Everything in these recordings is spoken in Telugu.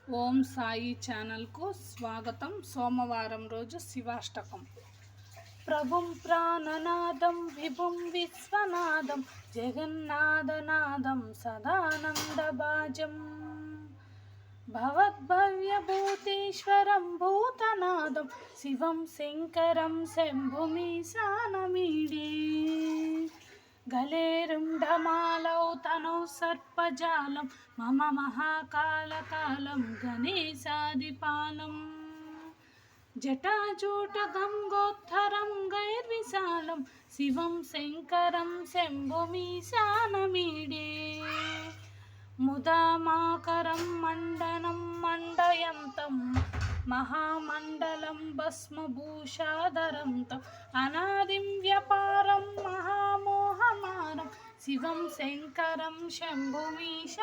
ఓం సాయి ఛానల్కు స్వాగతం. సోమవారం రోజు శివాష్టకం. ప్రభుం ప్రాణనాదం విభుం విశ్వనాదం జగన్నాథనాదం సదానందభాజం భవద్భవ్యభూతీశ్వరం భూతనాదం శివం శంకరం శంభుమీశానమీడే గలేరుండమాలౌ తనౌ సర్పజాలం మమ మహాకాళకాలం గణేశాదిపాలం జటాజూటగం గోత్తరం గైర్విశాలం శివం శంకరం శంభుమీశానమీడే ముదామాకరం మండనం మండయంతం మహామండలం భస్మభూషాధరం తం అనాదిం వ్యపారం మహామోహమారం శివం శంకరం శంభుమీశానమీడే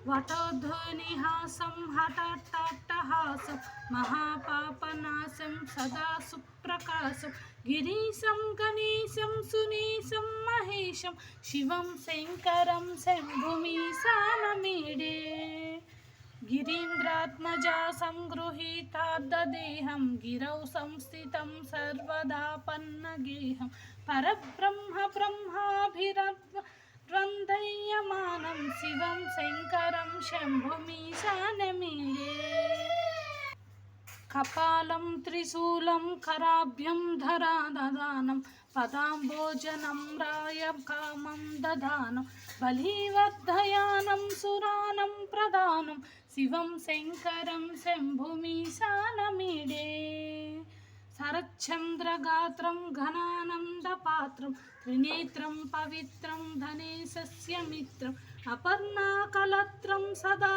వటోధ్వనిహాసం హఠాట్టహాసం మహాపాపనాశం సదా సుప్రకాశం గిరీశం గణేశం సునీశం మహేశం శివం శంకరం శంభుమీశానమీడే గిరీంద్రాత్మజా సంగృహీతార్ధదేహం గిరౌ సంస్థితం సర్వదాపన్నగేహం పరబ్రహ్మ బ్రహ్మాభిరద్వందయ్యమానం శివం శంకరం శంభుమీశానమీడే కపాలం త్రిశూలం కరాభ్యం ధరాదదానం పదాంబోజనం రాయకామం దదానం బలీవర్ధయానం సురానం ప్రదానం శివం శంకరం శంభుమీశానమీడే శరచ్చంద్రగాత్రం ఘనానందపాత్రం త్రినేత్రం పవిత్రం ధనేశస్య మిత్రం అపర్ణాకలత్రం సదా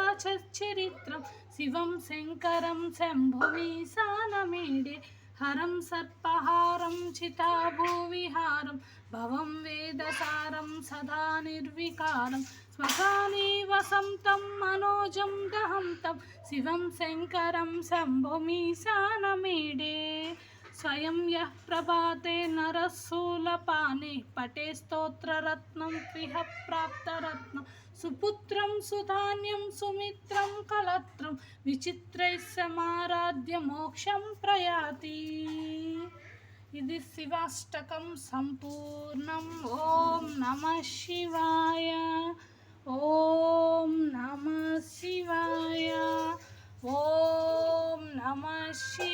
చరిత్రం శివం శంకరం శంభుమీశానమీడే హరం సర్పహారం చితాభూవిహారం భవం వేదసారం సదా నిర్వికారం శ్మశానే వసంతం మనోజం దహంతం శివం శంకరం శంభుమీశానమీడే స్వయం యః ప్రభాతే నరశూలపానే పటే స్తోత్రరత్నం ప్రియ ప్రాప్తరత్నం సుపుత్రం సుధాన్యం సుమిత్రం కలత్రం విచిత్రైః సమారాధ్య మోక్షం ప్రయాతి. ఇది శివాష్టకం సంపూర్ణం. ఓం నమః శివాయ. ఓం నమః శివాయ. ఓం నమః శివాయ.